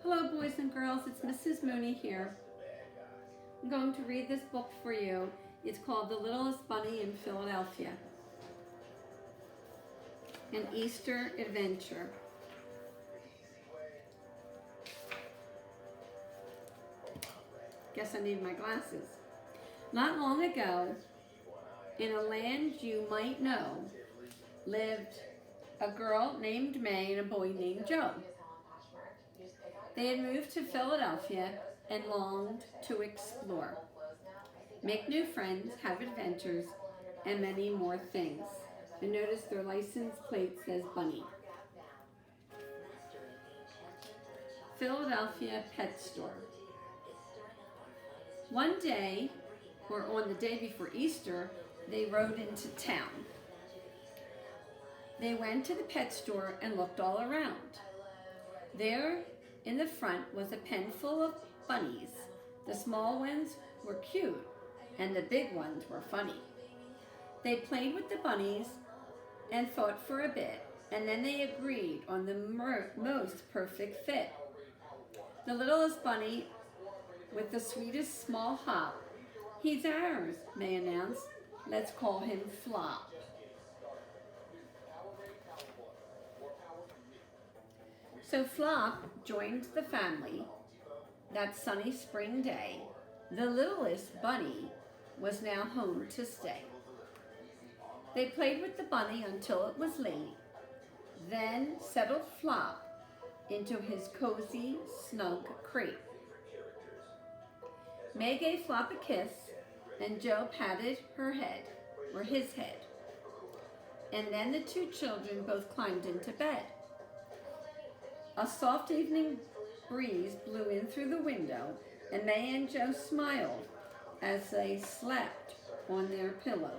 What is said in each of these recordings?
Hello boys and girls, it's Mrs. Mooney here. I'm going to read this book for you. It's called The Littlest Bunny in Philadelphia, an Easter adventure. Guess I need my glasses. Not long ago, in a land you might know, lived a girl named May and a boy named Joe. They had moved to Philadelphia and longed to explore, make new friends, have adventures, and many more things. And notice their license plate says Bunny. Philadelphia Pet Store. One day, or on the day before Easter, they rode into town. They went to the pet store and looked all around. There in the front was a pen full of bunnies. The small ones were cute and the big ones were funny. They played with the bunnies and thought for a bit, and then they agreed on the most perfect fit. The littlest bunny with the sweetest small hop. He's ours, May announced. Let's call him Flop. So Flop joined the family that sunny spring day. The littlest bunny was now home to stay. They played with the bunny until it was late, then settled Flop into his cozy, snug crate. May gave Flop a kiss, and Joe patted her head, or his head. And then the two children both climbed into bed. A soft evening breeze blew in through the window, and May and Joe smiled as they slept on their pillows.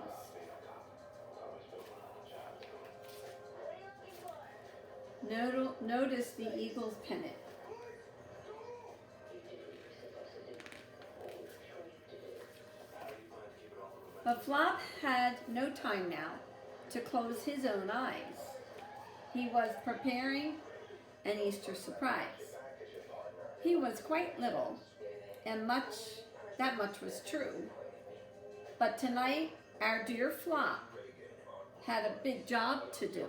Notice the eagle's pennant. But Flop had no time now to close his own eyes. He was preparing an Easter surprise. He was quite little, and that much was true. But tonight, our dear Flop had a big job to do,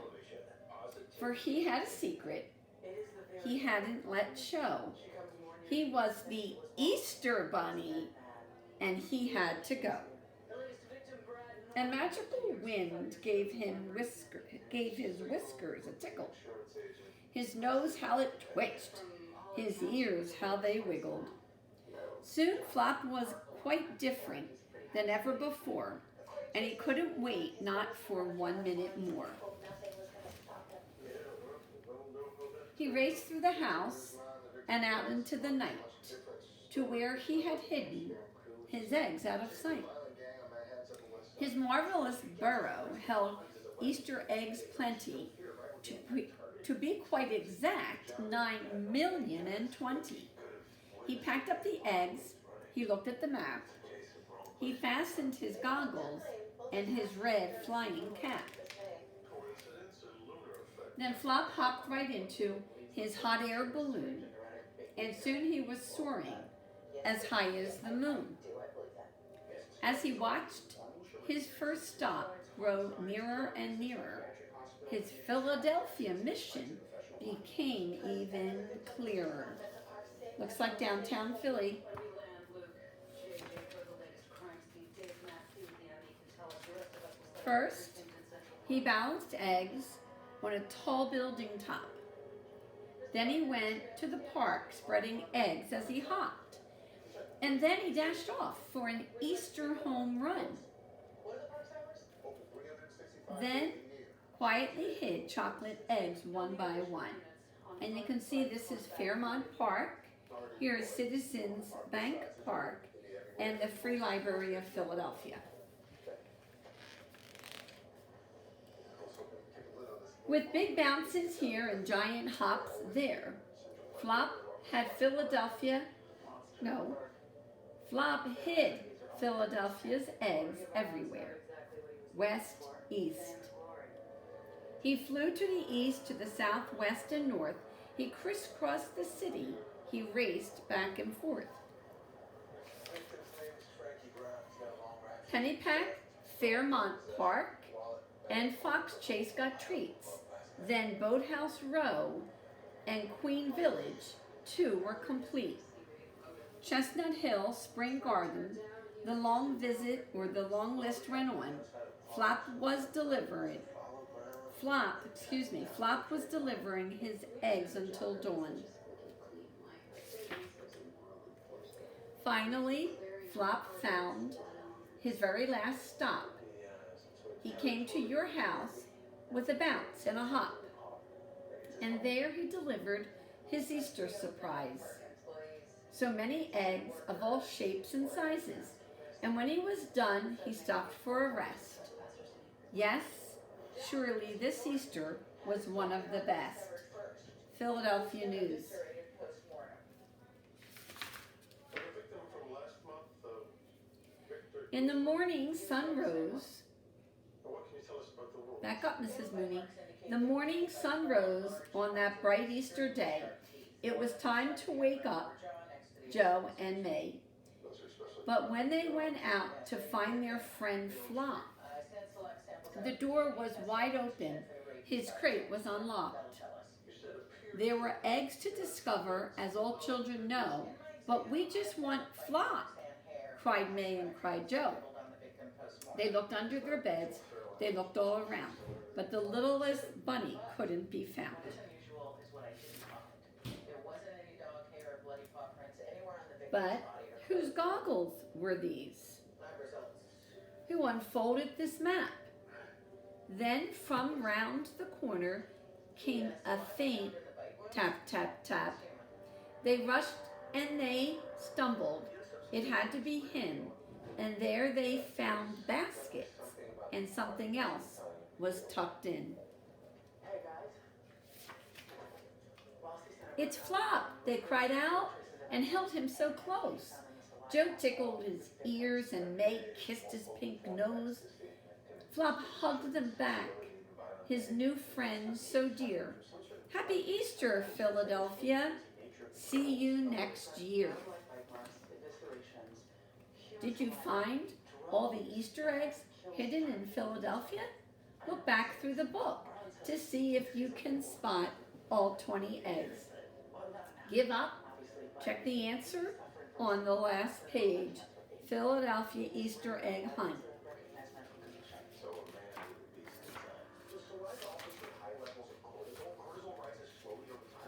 for he had a secret he hadn't let show. He was the Easter bunny, and he had to go. A magical wind gave his whiskers a tickle. His nose, how it twitched. His ears, how they wiggled. Soon Flop was quite different than ever before, and he couldn't wait not for 1 minute more. He raced through the house and out into the night to where he had hidden his eggs out of sight. His marvelous burrow held Easter eggs plenty, to be quite exact, 9,020,000. He packed up the eggs, he looked at the map, he fastened his goggles and his red flying cap. Then Flop hopped right into his hot air balloon, and soon he was soaring as high as the moon. As he watched his first stop grow nearer and nearer, his Philadelphia mission became even clearer. Looks like downtown Philly. First, he balanced eggs on a tall building top. Then he went to the park spreading eggs as he hopped. And then he dashed off for an Easter home run. Then quietly hid chocolate eggs one by one. And you can see this is Fairmont Park. Here is Citizens Bank Park and the Free Library of Philadelphia. With big bounces here and giant hops there, Flop hid Philadelphia's eggs everywhere, west, east. He flew to the east, to the south, west, and north. He crisscrossed the city. He raced back and forth. Pennypack, Fairmont Park, and Fox Chase got treats. Then Boathouse Row and Queen Village, too, were complete. Chestnut Hill, Spring Garden, the long visit or the long list went on. Flop was delivering his eggs until dawn. Finally, Flop found his very last stop. He came to your house with a bounce and a hop, and there he delivered his Easter surprise. So many eggs of all shapes and sizes, and when he was done, he stopped for a rest. Yes, surely this Easter was one of the best. Philadelphia News. In the morning, sun rose. Back up, Mrs. Mooney. The morning sun rose on that bright Easter day. It was time to wake up Joe and May. But when they went out to find their friend Flop, the door was wide open. His crate was unlocked. There were eggs to discover, as all children know, but we just want Flop, cried May and cried Joe. They looked under their beds. They looked all around, but the littlest bunny couldn't be found. But whose goggles were these? Who unfolded this map? Then from round the corner came a faint tap, tap, tap. They rushed and they stumbled. It had to be him, and there they found baskets, and something else was tucked in. It's Flop, they cried out, and held him so close. Joe tickled his ears and May kissed his pink nose. Flop hugged them back, his new friends so dear. Happy Easter, Philadelphia. See you next year. Did you find all the Easter eggs hidden in Philadelphia? Look back through the book to see if you can spot all 20 eggs. Give up? Check the answer on the last page. Philadelphia Easter Egg Hunt.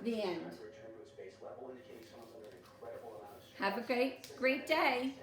The end. Have a great day.